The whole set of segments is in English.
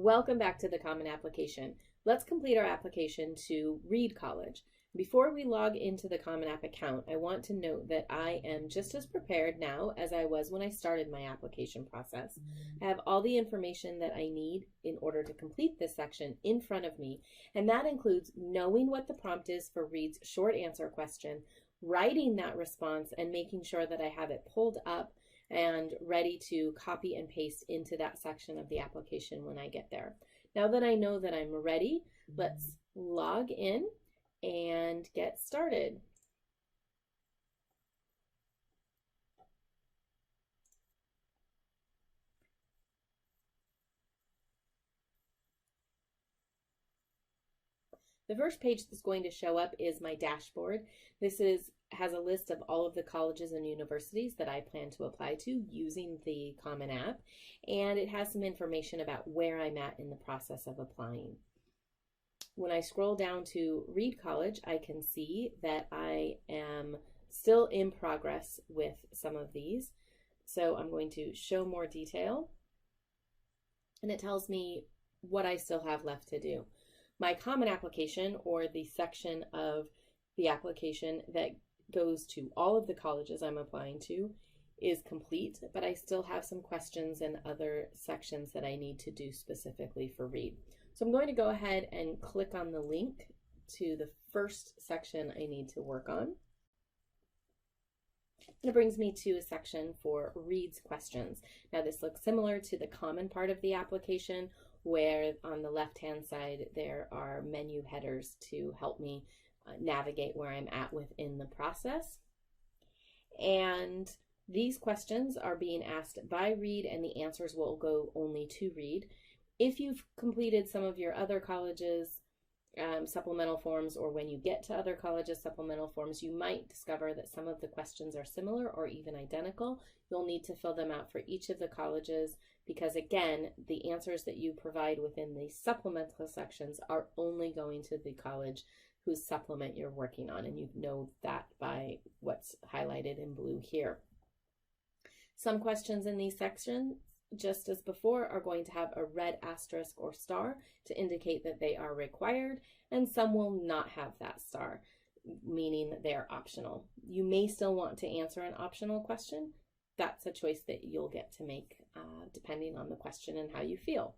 Welcome back to the Common Application. Let's complete our application to Reed College. Before we log into the Common App account, I want to note that I am just as prepared now as I was when I started my application process. I have all the information that I need in order to complete this section in front of me, and that includes knowing what the prompt is for Reed's short answer question, writing that response, and making sure that I have it pulled up and ready to copy and paste into that section of the application when I get there. Now that I know that I'm ready, let's log in and get started. The first page that's going to show up is my dashboard. This has a list of all of the colleges and universities that I plan to apply to using the Common App, and it has some information about where I'm at in the process of applying. When I scroll down to Reed College, I can see that I am still in progress with some of these. So I'm going to show more detail, and it tells me what I still have left to do. My common application, or the section of the application that goes to all of the colleges I'm applying to, is complete, but I still have some questions and other sections that I need to do specifically for Reed. So I'm going to go ahead and click on the link to the first section I need to work on. And it brings me to a section for Reed's questions. Now this looks similar to the common part of the application, where on the left-hand side there are menu headers to help me navigate where I'm at within the process. And these questions are being asked by Reed, and the answers will go only to Reed. If you've completed some of your other colleges' supplemental forms, or when you get to other colleges' supplemental forms, you might discover that some of the questions are similar or even identical. You'll need to fill them out for each of the colleges, because again, the answers that you provide within the supplemental sections are only going to the college whose supplement you're working on, and you know that by what's highlighted in blue here. Some questions in these sections, just as before, are going to have a red asterisk or star to indicate that they are required, and some will not have that star, meaning that they are optional. You may still want to answer an optional question. That's a choice that you'll get to make depending on the question and how you feel.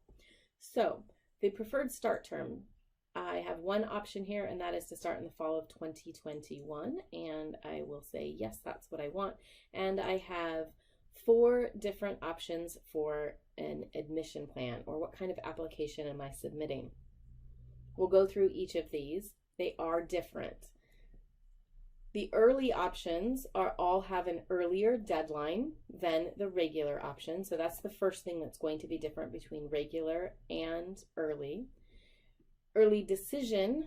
So the preferred start term, I have one option here, and that is to start in the fall of 2021, and I will say yes, that's what I want. And I have 4 different options for an admission plan, or what kind of application am I submitting. We'll go through each of these. They are different. The early options all have an earlier deadline than the regular option. So that's the first thing that's going to be different between regular and early. Early decision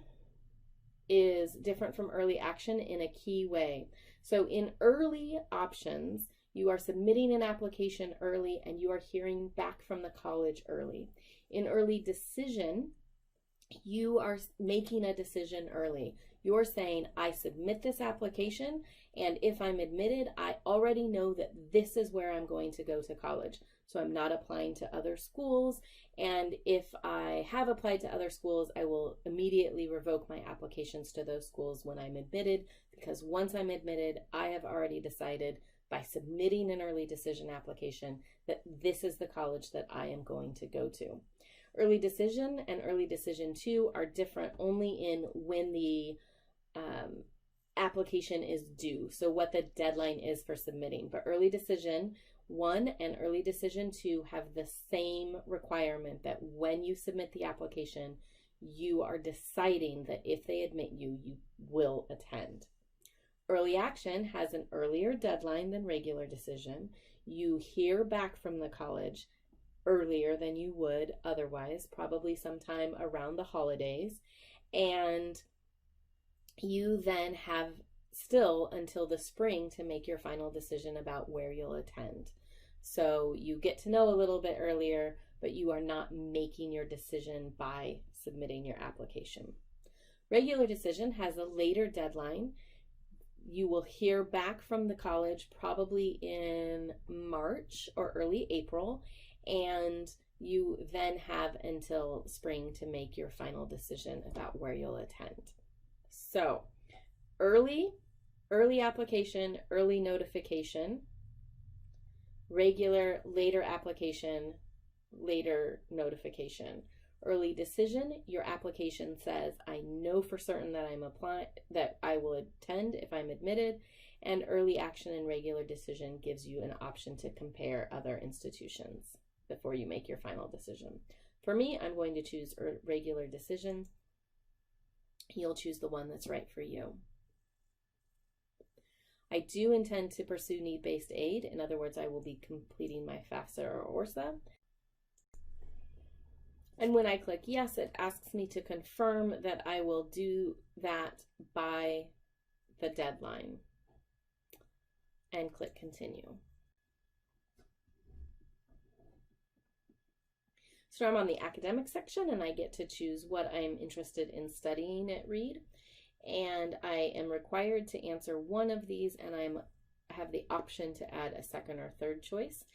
is different from early action in a key way. So in early options, you are submitting an application early and you are hearing back from the college early. In early decision, you are making a decision early. You're saying, I submit this application, and if I'm admitted, I already know that this is where I'm going to go to college. So I'm not applying to other schools, and if I have applied to other schools, I will immediately revoke my applications to those schools when I'm admitted, because once I'm admitted, I have already decided by submitting an early decision application that this is the college that I am going to go to. Early decision and early decision 2 are different only in when the application is due, so what the deadline is for submitting. But early decision 1 and early decision 2 have the same requirement that when you submit the application, you are deciding that if they admit you, you will attend. Early action has an earlier deadline than regular decision. You hear back from the college earlier than you would otherwise, probably sometime around the holidays, and you then have still until the spring to make your final decision about where you'll attend. So you get to know a little bit earlier, but you are not making your decision by submitting your application. Regular decision has a later deadline. You will hear back from the college probably in March or early April, and you then have until spring to make your final decision about where you'll attend. So early application, early notification, regular, later application, later notification. Early decision, your application says, I know for certain that that I will attend if I'm admitted, and early action and regular decision gives you an option to compare other institutions before you make your final decision. For me, I'm going to choose regular decision. You'll choose the one that's right for you. I do intend to pursue need-based aid. In other words, I will be completing my FAFSA or ORSA. And when I click yes, it asks me to confirm that I will do that by the deadline. And click continue. So I'm on the academic section and I get to choose what I'm interested in studying at Reed. And I am required to answer one of these, and I have the option to add a second or third choice.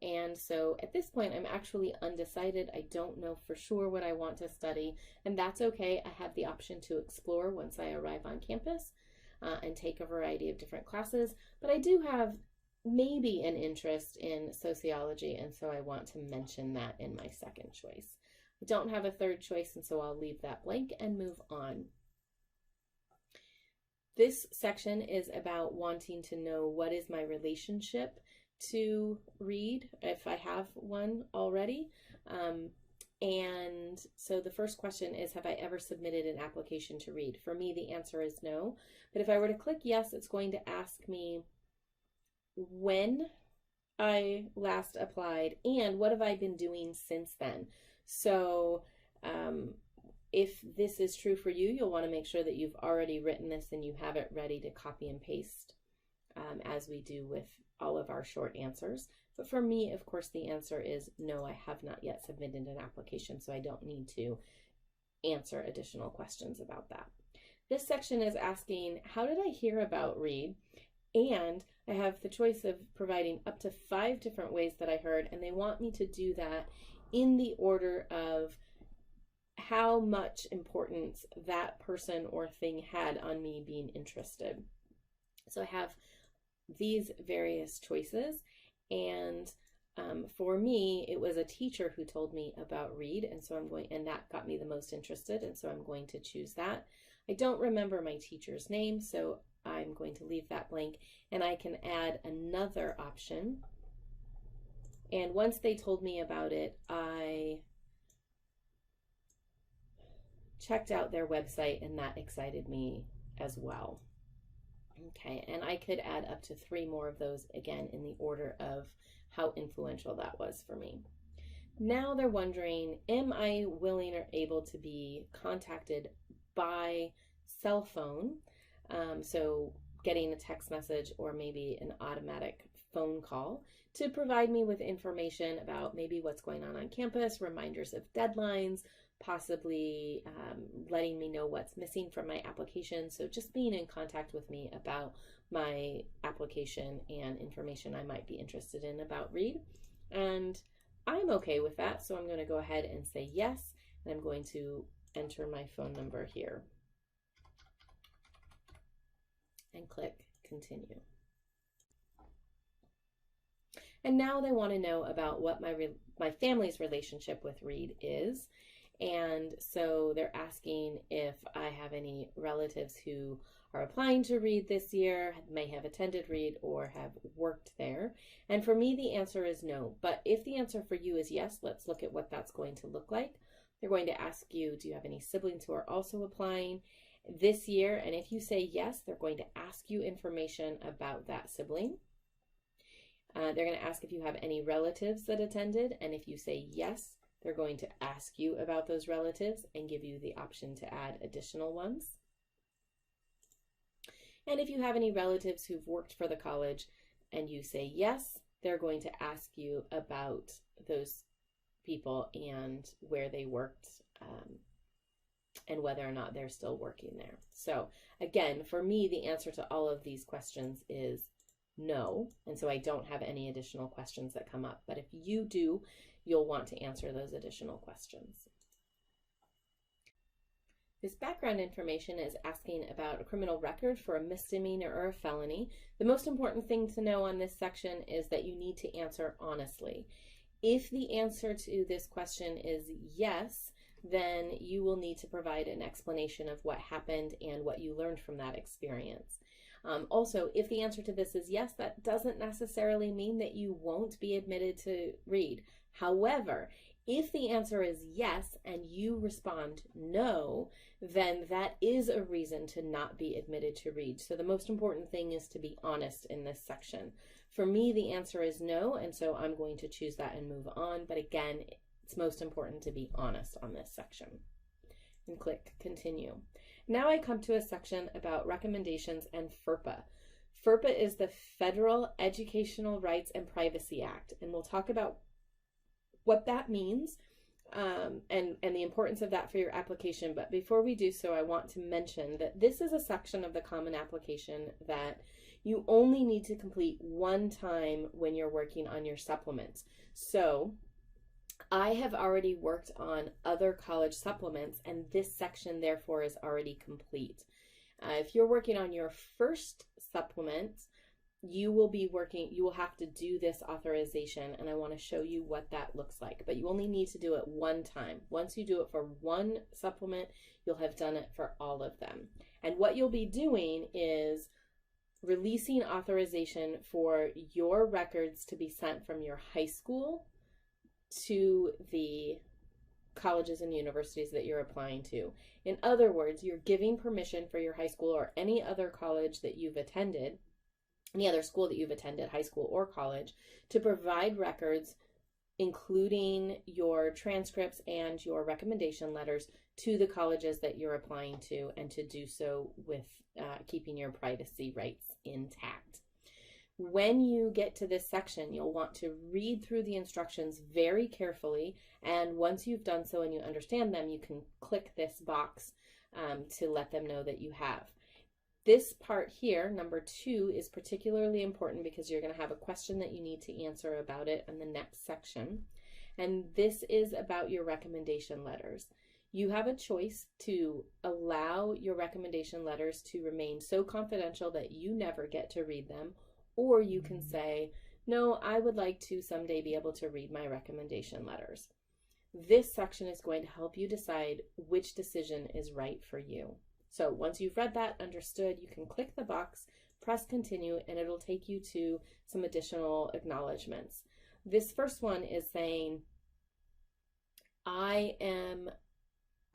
And so at this point, I'm actually undecided. I don't know for sure what I want to study, and that's okay. I have the option to explore once I arrive on campus and take a variety of different classes. But I do have maybe an interest in sociology, and so I want to mention that in my second choice. I don't have a third choice, and so I'll leave that blank and move on. This section is about wanting to know what is my relationship to Reed, if I have one already. And so the first question is, have I ever submitted an application to Reed? For me, the answer is no. But if I were to click yes, it's going to ask me when I last applied and what have I been doing since then. So if this is true for you, you'll want to make sure that you've already written this and you have it ready to copy and paste as we do with all of our short answers. But for me, of course, the answer is no, I have not yet submitted an application, so I don't need to answer additional questions about that. This section is asking, how did I hear about Reed? And I have the choice of providing up to 5 different ways that I heard, and they want me to do that in the order of how much importance that person or thing had on me being interested. So I have these various choices, and for me, it was a teacher who told me about Reed, and so and that got me the most interested, and so I'm going to choose that. I don't remember my teacher's name, so I'm going to leave that blank, and I can add another option. And once they told me about it, I checked out their website, and that excited me as well. Okay, and I could add up to 3 more of those, again, in the order of how influential that was for me. Now they're wondering, am I willing or able to be contacted by cell phone? So getting a text message or maybe an automatic phone call to provide me with information about maybe what's going on campus, reminders of deadlines, possibly letting me know what's missing from my application. So just being in contact with me about my application and information I might be interested in about Reed. And I'm okay with that, so I'm going to go ahead and say yes, and I'm going to enter my phone number here and click continue. And now they want to know about what my family's relationship with Reed is. And so they're asking if I have any relatives who are applying to Reed this year, may have attended Reed, or have worked there. And for me, the answer is no. But if the answer for you is yes, let's look at what that's going to look like. They're going to ask you, do you have any siblings who are also applying this year? And if you say yes, they're going to ask you information about that sibling. They're going to ask if you have any relatives that attended. And if you say yes, they're going to ask you about those relatives and give you the option to add additional ones. And if you have any relatives who've worked for the college and you say yes, they're going to ask you about those people and where they worked and whether or not they're still working there. So again, for me, the answer to all of these questions is no. And so I don't have any additional questions that come up. But if you do, you'll want to answer those additional questions. This background information is asking about a criminal record for a misdemeanor or a felony. The most important thing to know on this section is that you need to answer honestly. If the answer to this question is yes, then you will need to provide an explanation of what happened and what you learned from that experience. Also, if the answer to this is yes, that doesn't necessarily mean that you won't be admitted to read. However, if the answer is yes and you respond no, then that is a reason to not be admitted to read. So the most important thing is to be honest in this section. For me, the answer is no, and so I'm going to choose that and move on. But again, it's most important to be honest on this section. And click continue. Now I come to a section about recommendations and FERPA. FERPA is the Federal Educational Rights and Privacy Act, and we'll talk about what that means and the importance of that for your application. But before we do so, I want to mention that this is a section of the Common Application that you only need to complete one time when you're working on your supplements. So I have already worked on other college supplements, and this section therefore is already complete. If you're working on your first supplement, you will have to do this authorization, and I want to show you what that looks like. But you only need to do it one time. Once you do it for one supplement, you'll have done it for all of them. And what you'll be doing is releasing authorization for your records to be sent from your high school to the colleges and universities that you're applying to. In other words, you're giving permission for your high school or any other college that you've attended, any other school that you've attended, high school or college, to provide records, including your transcripts and your recommendation letters, to the colleges that you're applying to, and to do so with keeping your privacy rights intact. When you get to this section, you'll want to read through the instructions very carefully, and once you've done so and you understand them, you can click this box to let them know that you have. This part here, number 2, is particularly important because you're going to have a question that you need to answer about it in the next section. And this is about your recommendation letters. You have a choice to allow your recommendation letters to remain so confidential that you never get to read them, or you can say, no, I would like to someday be able to read my recommendation letters. This section is going to help you decide which decision is right for you. So once you've read that, understood, you can click the box, press continue, and it'll take you to some additional acknowledgments. This first one is saying, I am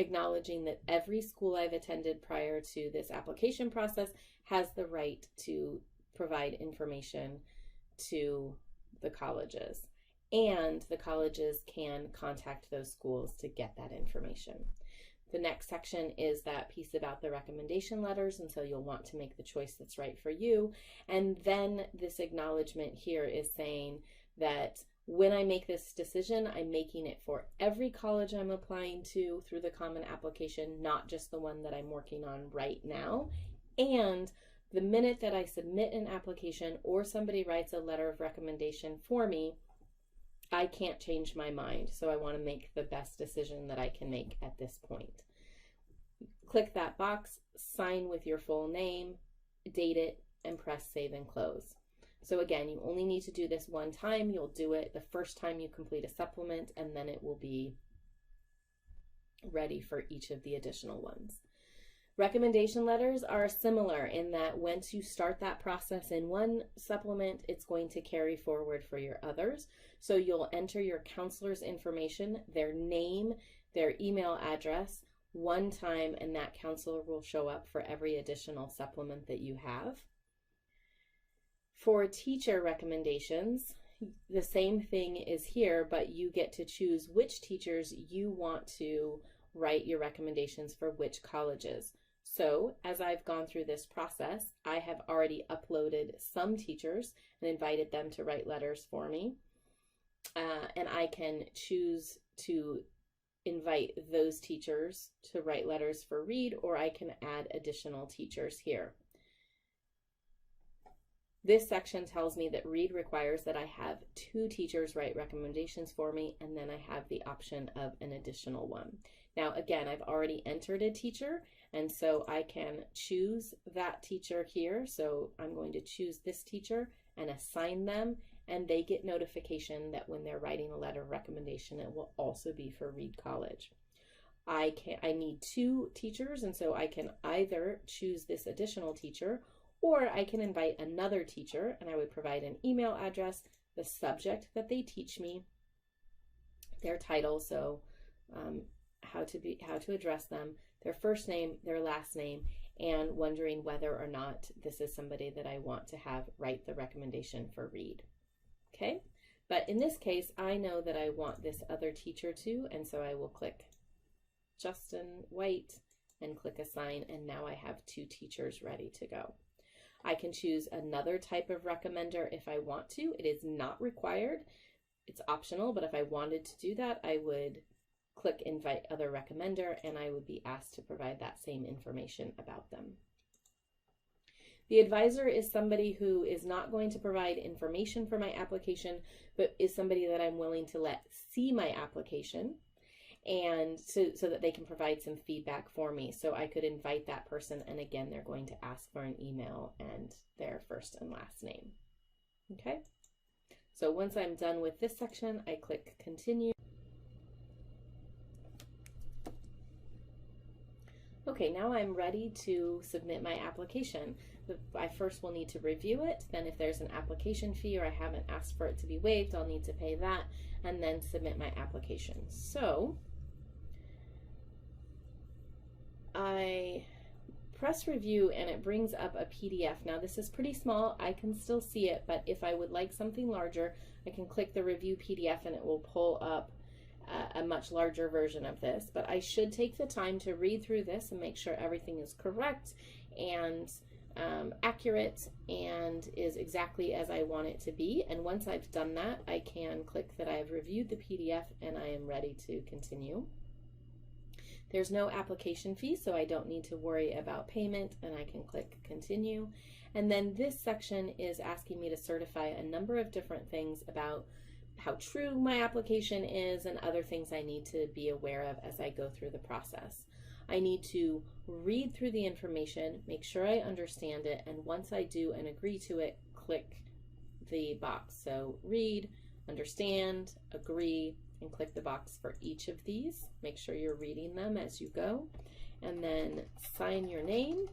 acknowledging that every school I've attended prior to this application process has the right to provide information to the colleges, and the colleges can contact those schools to get that information. The next section is that piece about the recommendation letters, and so you'll want to make the choice that's right for you. And then this acknowledgement here is saying that when I make this decision, I'm making it for every college I'm applying to through the Common Application, not just the one that I'm working on right now. And the minute that I submit an application or somebody writes a letter of recommendation for me, I can't change my mind, so I want to make the best decision that I can make at this point. Click that box, sign with your full name, date it, and press save and close. So again, you only need to do this one time. You'll do it the first time you complete a supplement, and then it will be ready for each of the additional ones. Recommendation letters are similar in that once you start that process in one supplement, it's going to carry forward for your others. So you'll enter your counselor's information, their name, their email address one time, and that counselor will show up for every additional supplement that you have. For teacher recommendations, the same thing is here, but you get to choose which teachers you want to write your recommendations for which colleges. So as I've gone through this process, I have already uploaded some teachers and invited them to write letters for me. And I can choose to invite those teachers to write letters for Read, or I can add additional teachers here. This section tells me that READ requires that I have 2 teachers write recommendations for me, and then I have the option of an additional one. Now, again, I've already entered a teacher, and so I can choose that teacher here. So I'm going to choose this teacher and assign them, and they get notification that when they're writing a letter of recommendation, it will also be for Reed College. I need 2 teachers, and so I can either choose this additional teacher, or I can invite another teacher, and I would provide an email address, the subject that they teach me, their title, so how to address them, their first name, their last name, and wondering whether or not this is somebody that I want to have write the recommendation for Reed. Okay, but in this case, I know that I want this other teacher too, and so I will click Justin White and click Assign, and now I have 2 teachers ready to go. I can choose another type of recommender if I want to. It is not required. It's optional, but if I wanted to do that, I would click Invite Other Recommender, and I would be asked to provide that same information about them. The advisor is somebody who is not going to provide information for my application, but is somebody that I'm willing to let see my application, and so that they can provide some feedback for me. So I could invite that person, and again, they're going to ask for an email and their first and last name. Okay, so once I'm done with this section, I click Continue. Okay, now I'm ready to submit my application. I first will need to review it, then if there's an application fee or I haven't asked for it to be waived, I'll need to pay that, and then submit my application. So I press review and it brings up a PDF. Now this is pretty small, I can still see it, but if I would like something larger, I can click the review PDF and it will pull up a much larger version of this. But I should take the time to read through this and make sure everything is correct and accurate and is exactly as I want it to be. And once I've done that, I can click that I've reviewed the PDF and I am ready to continue. There's no application fee, so I don't need to worry about payment, and I can click Continue. And then this section is asking me to certify a number of different things about how true my application is and other things I need to be aware of as I go through the process. I need to read through the information, make sure I understand it, and once I do and agree to it, click the box. So read, understand, agree, and click the box for each of these. Make sure you're reading them as you go, and then sign your name,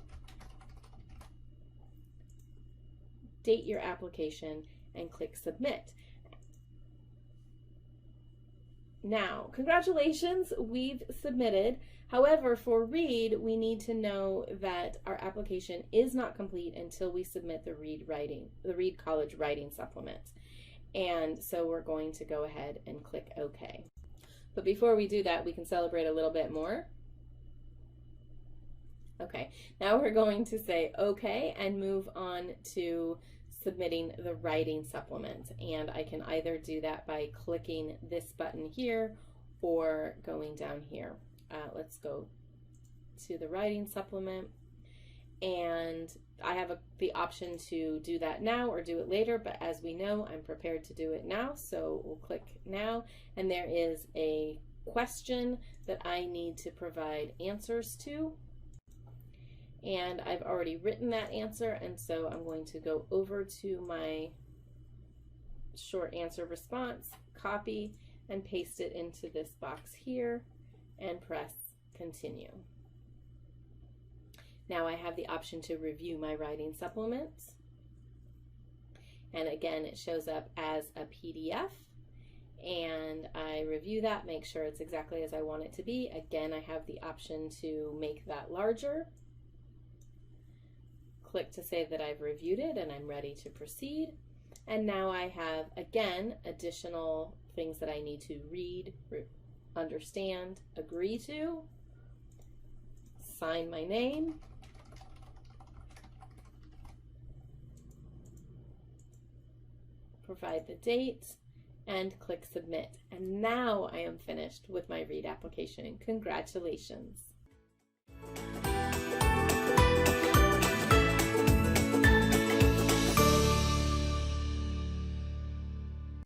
date your application, and click Submit. Now, congratulations, we've submitted. However, for Reed, we need to know that our application is not complete until we submit the Reed College Writing Supplement. And so we're going to go ahead and click OK. But before we do that, we can celebrate a little bit more. Okay, now we're going to say OK and move on to submitting the writing supplement. And I can either do that by clicking this button here or going down here. Let's go to the writing supplement. And I have the option to do that now or do it later, but as we know, I'm prepared to do it now, so we'll click now, and there is a question that I need to provide answers to, and I've already written that answer, and so I'm going to go over to my short answer response, copy, and paste it into this box here, and press Continue. Now I have the option to review my writing supplements. And again, it shows up as a PDF. And I review that, make sure it's exactly as I want it to be. Again, I have the option to make that larger. Click to say that I've reviewed it and I'm ready to proceed. And now I have, again, additional things that I need to read, understand, agree to, sign my name, provide the date, and click Submit. And now I am finished with my Reed application. Congratulations.